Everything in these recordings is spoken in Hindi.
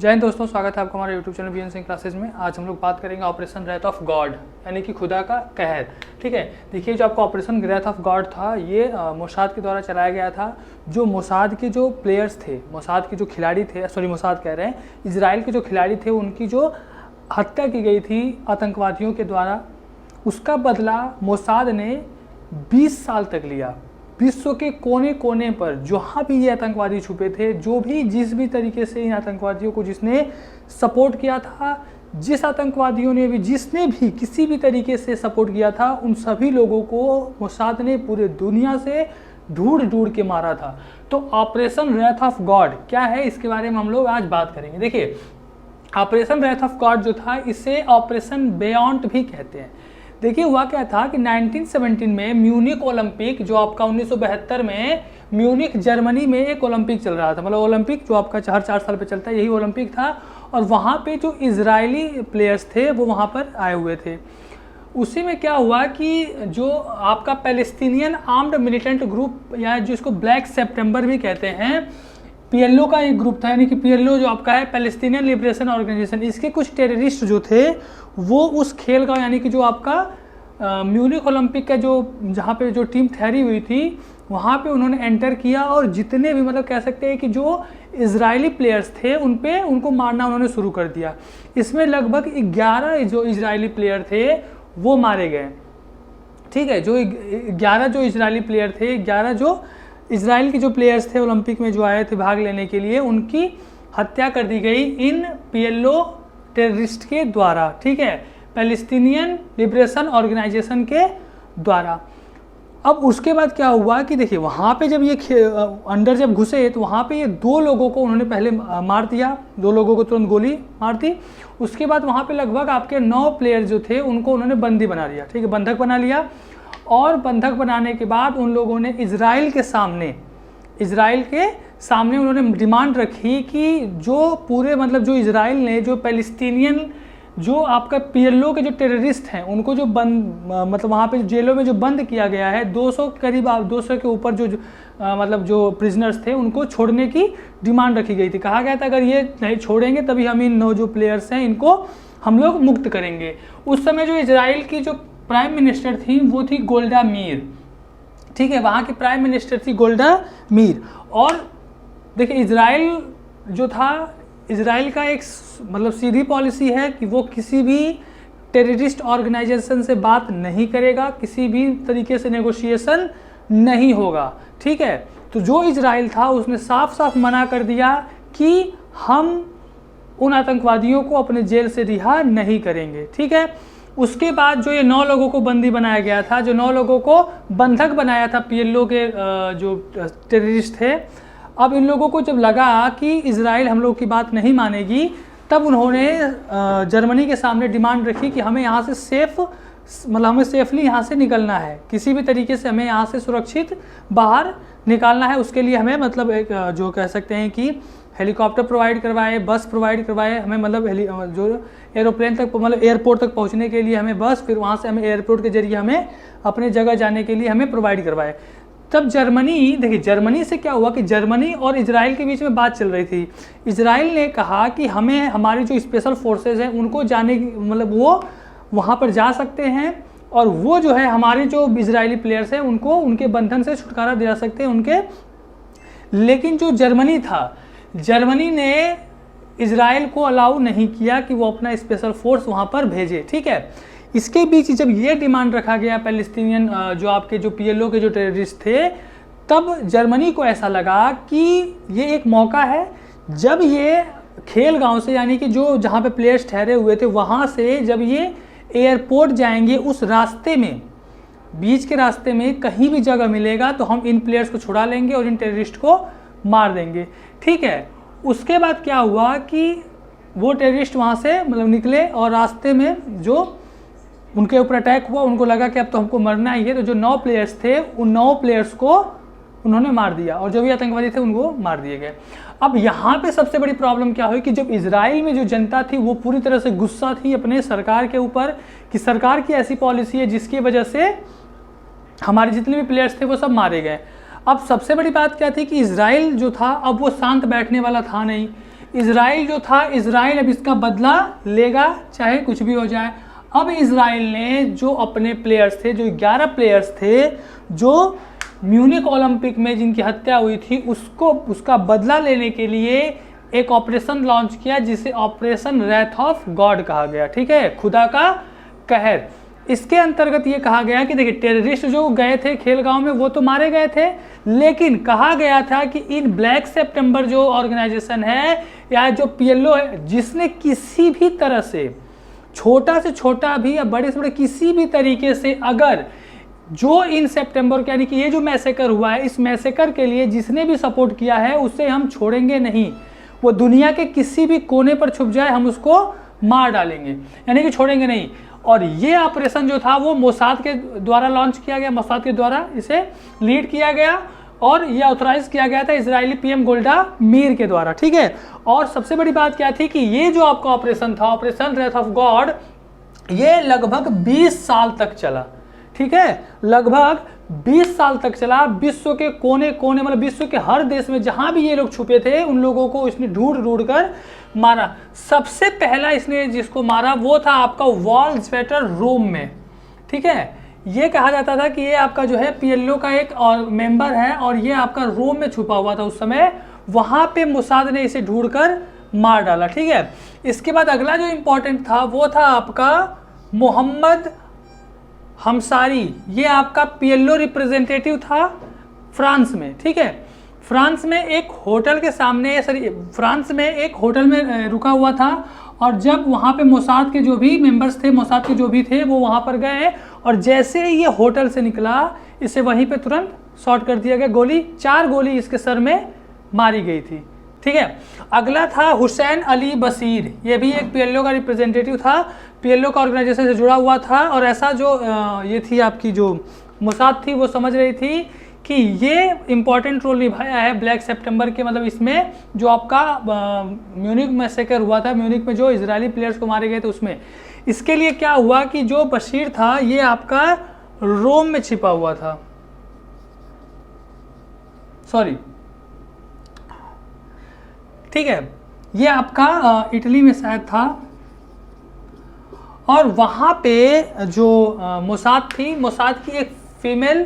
जय हिंद दोस्तों, स्वागत है आपका हमारे YouTube channel BN Singh classes में। आज हम लोग बात करेंगे ऑपरेशन रैथ ऑफ गॉड, यानी कि खुदा का कहर। ठीक है, देखिए जो आपका ऑपरेशन रैथ ऑफ गॉड था ये मोसाद के द्वारा चलाया गया था। जो मोसाद के जो प्लेयर्स थे, मोसाद के जो खिलाड़ी थे, मोसाद कह रहे हैं, इजराइल के जो खिलाड़ी थे, उनकी जो हत्या की गई थी आतंकवादियों के द्वारा, उसका बदला मोसाद ने 20 साल तक लिया। विश्व के कोने कोने पर जहाँ भी ये आतंकवादी छुपे थे, जो भी जिस भी तरीके से इन आतंकवादियों को जिसने सपोर्ट किया था, जिस आतंकवादियों ने भी जिसने भी किसी भी तरीके से सपोर्ट किया था, उन सभी लोगों को मोसाद ने पूरे दुनिया से ढूंढ ढूंढ के मारा था। तो ऑपरेशन रैथ ऑफ गॉड क्या है, इसके बारे में हम लोग आज बात करेंगे। देखिए, ऑपरेशन रैथ ऑफ गॉड जो था, इसे ऑपरेशन बेयॉन्ड भी कहते हैं। देखिए हुआ क्या था कि 1917 में म्यूनिक ओलंपिक, जो आपका 1972 में म्यूनिक जर्मनी में एक ओलंपिक चल रहा था, मतलब ओलंपिक जो आपका हर 4 साल पे चलता है, यही ओलंपिक था। और वहाँ पे जो इजरायली प्लेयर्स थे वो वहाँ पर आए हुए थे। उसी में क्या हुआ कि जो आपका पैलेस्टीनियन आर्म्ड मिलिटेंट ग्रुप, या जिसको ब्लैक सितंबर भी कहते हैं, पीएलओ का एक ग्रुप था, यानी कि पीएलओ जो आपका है पैलेस्टीनियन लिबरेशन ऑर्गेनाइजेशन, इसके कुछ टेररिस्ट जो थे वो उस खेल का, यानी कि जो आपका म्यूनिक ओलंपिक का जो जहाँ पे जो टीम ठहरी हुई थी, वहाँ पे उन्होंने एंटर किया और जितने भी, मतलब कह सकते हैं कि जो इजरायली प्लेयर्स थे उनको मारना उन्होंने शुरू कर दिया। इसमें लगभग 11 जो इजरायली प्लेयर थे वो मारे गए। ठीक है, जो 11 जो इजरायली प्लेयर थे, 11 जो इजराइल के जो प्लेयर्स थे ओलंपिक में जो आए थे भाग लेने के लिए, उनकी हत्या कर दी गई इन पीएलओ टेररिस्ट के द्वारा। ठीक है, पैलेस्टीनियन लिबरेशन ऑर्गेनाइजेशन के द्वारा। अब उसके बाद क्या हुआ कि देखिए, वहाँ पे जब ये अंदर जब घुसे तो वहाँ पे ये 2 लोगों को उन्होंने पहले मार दिया, 2 लोगों को तुरंत गोली मार दी। उसके बाद वहाँ पे लगभग आपके 9 प्लेयर जो थे उनको उन्होंने बंदी बना लिया। ठीक है, बंधक बना लिया। और बंधक बनाने के बाद उन लोगों ने इजराइल के सामने उन्होंने डिमांड रखी कि जो पूरे, मतलब जो इजराइल ने जो पैलेस्टीनियन जो आपका पीएलओ के जो टेररिस्ट हैं उनको जो मतलब वहाँ पे जेलों में जो बंद किया गया है, 200 करीब 200 के ऊपर जो मतलब जो प्रिजनर्स थे उनको छोड़ने की डिमांड रखी गई थी। कहा गया था अगर ये नहीं छोड़ेंगे तभी हम इन 9 जो प्लेयर्स हैं इनको हम लोग मुक्त करेंगे। उस समय जो इजराइल की जो प्राइम मिनिस्टर थी वो थी गोल्डा मीर। ठीक है, वहाँ की प्राइम मिनिस्टर थी गोल्डा मीर। और देखिए, इजराइल जो था, इजराइल का एक मतलब सीधी पॉलिसी है कि वो किसी भी टेररिस्ट ऑर्गेनाइजेशन से बात नहीं करेगा, किसी भी तरीके से नेगोशिएशन नहीं होगा। ठीक है, तो जो इजराइल था उसने साफ साफ मना कर दिया कि हम उन आतंकवादियों को अपने जेल से रिहा नहीं करेंगे। ठीक है, उसके बाद जो ये 9 लोगों को बंदी बनाया गया था, जो 9 लोगों को बंधक बनाया था पीएलओ के जो टेररिस्ट थे, अब इन लोगों को जब लगा कि इजराइल हम लोग की बात नहीं मानेगी, तब उन्होंने जर्मनी के सामने डिमांड रखी कि हमें यहाँ से हमें सेफली यहाँ से निकलना है, किसी भी तरीके से हमें यहाँ से सुरक्षित बाहर निकालना है। उसके लिए हमें मतलब एक जो कह सकते हैं कि हेलीकॉप्टर प्रोवाइड करवाए, बस प्रोवाइड करवाए हमें, मतलब जो एरोप्लेन तक, मतलब एयरपोर्ट तक पहुँचने के लिए हमें बस, फिर वहाँ से हमें एयरपोर्ट के जरिए हमें अपने जगह जाने के लिए हमें प्रोवाइड करवाए। तब जर्मनी, देखिए जर्मनी से क्या हुआ कि जर्मनी और इजराइल के बीच में बात चल रही थी। इजराइल ने कहा कि हमें हमारी जो स्पेशल फोर्सेज हैं उनको जाने की, मतलब वो वहाँ पर जा सकते हैं और वो जो है हमारे जो इजरायली प्लेयर्स हैं उनको उनके बंधन से छुटकारा दिला सकते हैं उनके। लेकिन जो जर्मनी था, जर्मनी ने इजराइल को अलाउ नहीं किया कि वो अपना स्पेशल फोर्स वहाँ पर भेजे। ठीक है, इसके बीच जब ये डिमांड रखा गया पैलेस्टीनियन जो आपके जो पीएलओ के जो टेररिस्ट थे, तब जर्मनी को ऐसा लगा कि ये एक मौका है, जब ये खेल गांव से, यानी कि जो जहाँ पे प्लेयर्स ठहरे हुए थे वहाँ से जब ये एयरपोर्ट जाएंगे, उस रास्ते में, बीच के रास्ते में कहीं भी जगह मिलेगा तो हम इन प्लेयर्स को छुड़ा लेंगे और इन टेररिस्ट को मार देंगे। ठीक है, उसके बाद क्या हुआ कि वो टेररिस्ट वहाँ से मतलब निकले और रास्ते में जो उनके ऊपर अटैक हुआ, उनको लगा कि अब तो हमको मरना ही है, तो जो 9 प्लेयर्स थे उन 9 प्लेयर्स को उन्होंने मार दिया और जो भी आतंकवादी थे उनको मार दिए गए। अब यहाँ पे सबसे बड़ी प्रॉब्लम क्या हुई कि जब इजराइल में जो जनता थी वो पूरी तरह से गुस्सा थी अपने सरकार के ऊपर कि सरकार की ऐसी पॉलिसी है जिसकी वजह से हमारे जितने भी प्लेयर्स थे वो सब मारे गए। अब सबसे बड़ी बात क्या थी कि इजराइल जो था अब वो शांत बैठने वाला था नहीं। इजराइल जो था, इजराइल अब इसका बदला लेगा चाहे कुछ भी हो जाए। अब इजराइल ने जो अपने प्लेयर्स थे, जो 11 प्लेयर्स थे जो म्यूनिक ओलंपिक में जिनकी हत्या हुई थी, उसका बदला लेने के लिए एक ऑपरेशन लॉन्च किया जिसे ऑपरेशन रैथ ऑफ गॉड कहा गया। ठीक है, खुदा का कहर। इसके अंतर्गत ये कहा गया कि देखिए टेररिस्ट जो गए थे खेलगांव में वो तो मारे गए थे, लेकिन कहा गया था कि इन ब्लैक सितंबर जो ऑर्गेनाइजेशन है या जो PLO है, जिसने किसी भी तरह से छोटा भी या बड़े से बड़े किसी भी तरीके से अगर जो इन सितंबर यानी कि ये जो मैसेकर हुआ है, इस मैसेकर के लिए जिसने भी सपोर्ट किया है उसे हम छोड़ेंगे नहीं। वो दुनिया के किसी भी कोने पर छुप जाए हम उसको मार डालेंगे, यानी कि छोड़ेंगे नहीं। और ये ऑपरेशन जो था वो मोसाद के द्वारा लॉन्च किया गया, मोसाद के द्वारा इसे लीड किया गया और ये ऑथराइज किया गया था इजरायली PM गोल्डा मीर के द्वारा। ठीक है, और सबसे बड़ी बात क्या थी कि ये जो आपका ऑपरेशन था, ऑपरेशन रेथ ऑफ गॉड, ये लगभग 20 साल तक चला। ठीक है, लगभग 20 साल तक चला। विश्व के कोने कोने मतलब विश्व के हर देश में जहां भी ये लोग छुपे थे उन लोगों को इसने ढूंढ कर मारा। सबसे पहला इसने जिसको मारा वो था आपका वॉल स्वेटर रोम में। ठीक है, ये कहा जाता था कि ये आपका जो है PLO का एक और मेंबर है और ये आपका रोम में छुपा हुआ था उस समय, वहां पे मोसाद ने इसे ढूंढ कर मार डाला। ठीक है, इसके बाद अगला जो इंपॉर्टेंट था वो था आपका मोहम्मद हमसारी। ये आपका PLO रिप्रेजेंटेटिव था फ्रांस में। ठीक है, फ्रांस में एक होटल के सामने फ्रांस में एक होटल में रुका हुआ था और जब वहाँ पे मोसाद के जो भी मेंबर्स थे, मोसाद के जो भी थे वो वहाँ पर गए और जैसे ही ये होटल से निकला इसे वहीं पे तुरंत शॉट कर दिया गया। 4 गोली इसके सर में मारी गई थी। ठीक है, अगला था हुसैन अली बशीर। ये भी एक PLO का रिप्रेजेंटेटिव था, PLO का ऑर्गेनाइजेशन से जुड़ा हुआ था और ऐसा जो ये थी आपकी जो मोसाद थी वो समझ रही थी कि ये इंपॉर्टेंट रोल निभाया है ब्लैक सितंबर के, मतलब इसमें जो आपका म्यूनिक मैसेकर हुआ था, म्यूनिक में जो इजरायली प्लेयर्स को मारे गए थे उसमें। इसके लिए क्या हुआ कि जो बशीर था ये आपका रोम में छिपा हुआ था, सॉरी ठीक है, ये आपका इटली में शायद था और वहाँ पे जो मोसाद थी, मोसाद की एक फीमेल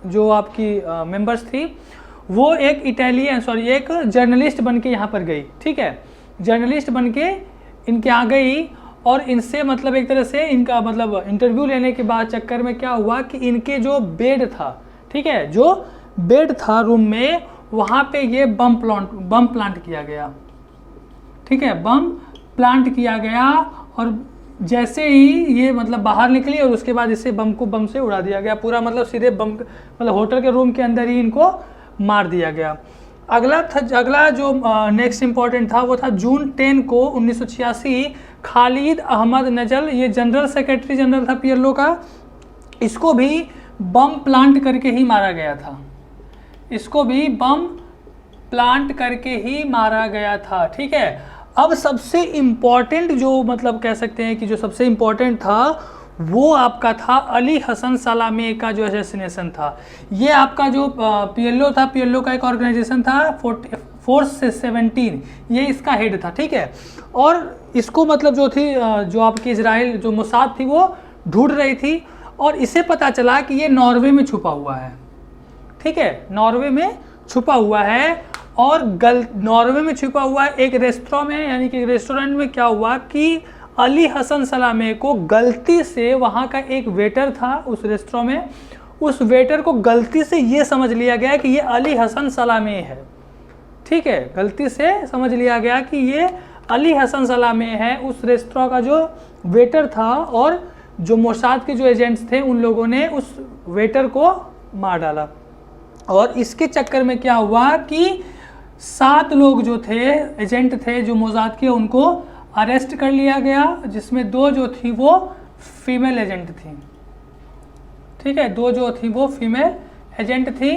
जो आपकी मेंबर्स थी वो एक एक जर्नलिस्ट बन के यहाँ पर गई। ठीक है, जर्नलिस्ट बन के इनके आ गई और इनसे मतलब एक तरह से इनका मतलब इंटरव्यू लेने के बाद चक्कर में क्या हुआ कि इनके जो बेड था, ठीक है, जो बेड था रूम में, वहाँ पे ये बम प्लांट किया गया। ठीक है, बम प्लांट किया गया और जैसे ही ये मतलब बाहर निकली और उसके बाद इसे बम से उड़ा दिया गया पूरा, मतलब सीधे बम मतलब होटल के रूम के अंदर ही इनको मार दिया गया। अगला जो नेक्स्ट इंपॉर्टेंट था वो था जून 10 को 1986 खालिद अहमद नजल, ये जनरल सेक्रेटरी जनरल था PLO का, इसको भी बम प्लांट करके ही मारा गया था। इसको भी बम प्लांट करके ही मारा गया था। ठीक है, अब सबसे इम्पॉर्टेंट जो मतलब कह सकते हैं कि जो सबसे इम्पॉर्टेंट था वो आपका था अली हसन सलामे का जो असैसिनेशन था। ये आपका जो PLO था, PLO का एक ऑर्गेनाइजेशन था फोर्स 17, ये इसका हेड था। ठीक है, और इसको मतलब जो थी जो आपकी इजराइल जो मोसाद थी वो ढूंढ रही थी और इसे पता चला कि ये नॉर्वे में छुपा हुआ है। ठीक है, नॉर्वे में छुपा हुआ है और नॉर्वे में छुपा हुआ है एक रेस्टोरेंट में, यानी कि रेस्टोरेंट में क्या हुआ कि अली हसन सलामे को गलती से, वहाँ का एक वेटर था उस रेस्टोरेंट में, उस वेटर को गलती से ये समझ लिया गया कि ये अली हसन सलामे है। ठीक है, गलती से समझ लिया गया कि ये अली हसन सलामे है। उस रेस्टोरेंट का जो वेटर था और जो मोसाद के जो एजेंट्स थे उन लोगों ने उस वेटर को मार डाला और इसके चक्कर में क्या हुआ कि 7 लोग जो थे एजेंट थे जो मोसाद के, उनको अरेस्ट कर लिया गया, जिसमें 2 जो थी वो फीमेल एजेंट थी। ठीक है, 2 जो थी वो फीमेल एजेंट थी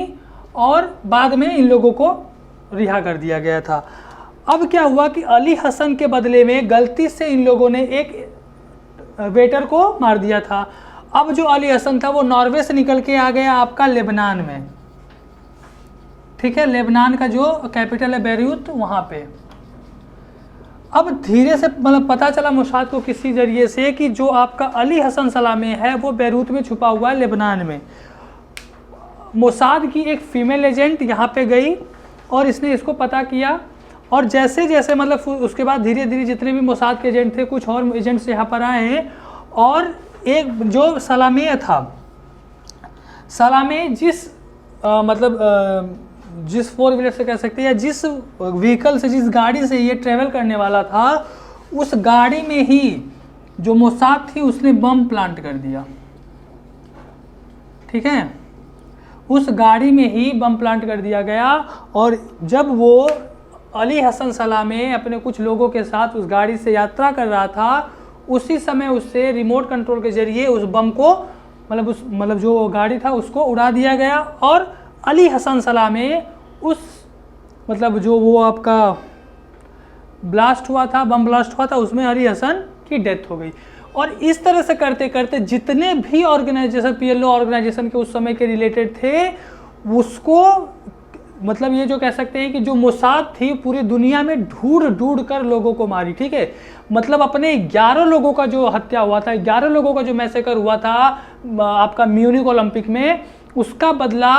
और बाद में इन लोगों को रिहा कर दिया गया था। अब क्या हुआ कि अली हसन के बदले में गलती से इन लोगों ने एक वेटर को मार दिया था। अब जो अली हसन था वो नॉर्वे से निकल के आ गया आपका लेबनान में। ठीक है, लेबनान का जो कैपिटल है बेरूत, वहाँ पे। अब धीरे से मतलब पता चला मोसाद को किसी जरिए से कि जो आपका अली हसन सलामी है वो बैरूत में छुपा हुआ है, लेबनान में। मोसाद की एक फीमेल एजेंट यहाँ पे गई और इसने इसको पता किया, और जैसे जैसे मतलब उसके बाद धीरे धीरे जितने भी मोसाद के एजेंट थे, कुछ और एजेंट्स यहाँ पर आए हैं, और एक जो सलामी था, सलामी जिस जिस 4 व्हीलर से कह सकते हैं या जिस व्हीकल से, जिस गाड़ी से ये ट्रेवल करने वाला था, उस गाड़ी में ही जो मोसाद थी उसने बम प्लांट कर दिया। ठीक है, उस गाड़ी में ही बम प्लांट कर दिया गया। और जब वो अली हसन सलामी अपने कुछ लोगों के साथ उस गाड़ी से यात्रा कर रहा था, उसी समय उससे रिमोट कंट्रोल के जरिए उस बम को मतलब जो गाड़ी था उसको उड़ा दिया गया। और अली हसन सलामी उस जो वो आपका ब्लास्ट हुआ था, बम ब्लास्ट हुआ था, उसमें अली हसन की डेथ हो गई। और इस तरह से करते करते जितने भी ऑर्गेनाइजेशन, PLO ऑर्गेनाइजेशन के उस समय के रिलेटेड थे, उसको ये जो कह सकते हैं कि जो मोसाद थी पूरी दुनिया में ढूंढ ढूंढ कर लोगों को मारी। ठीक है, अपने 11 लोगों का जो हत्या हुआ था, 11 लोगों का जो मैसेकर हुआ था आपका म्यूनिक ओलंपिक में, उसका बदला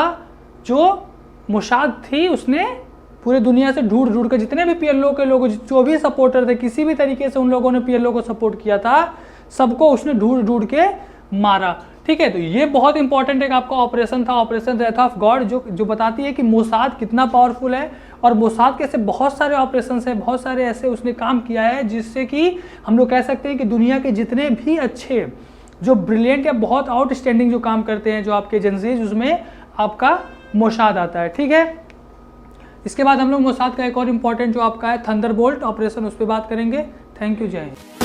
जो मोसाद थी उसने पूरे दुनिया से ढूंढ ढूंढ कर, जितने भी PLO के लोग, जो भी सपोर्टर थे, किसी भी तरीके से उन लोगों ने PLO को सपोर्ट किया था, सबको उसने ढूंढ ढूंढ के मारा। ठीक है, तो ये बहुत इंपॉर्टेंट एक आपका ऑपरेशन था, ऑपरेशन डेथ ऑफ गॉड, जो बताती है कि मोसाद कितना पावरफुल है। और मोसाद के ऐसे बहुत सारे ऑपरेशन हैं, बहुत सारे ऐसे उसने काम किया है जिससे कि हम लोग कह सकते हैं कि दुनिया के जितने भी अच्छे, जो ब्रिलियंट या बहुत आउटस्टैंडिंग जो काम करते हैं जो आपके एजेंसीज, उसमें आपका मोसाद आता है। ठीक है, इसके बाद हम लोग मोसाद का एक और इम्पॉर्टेंट जो आपका है थंडरबोल्ट ऑपरेशन, उस पर बात करेंगे। थैंक यू, जय हिंद।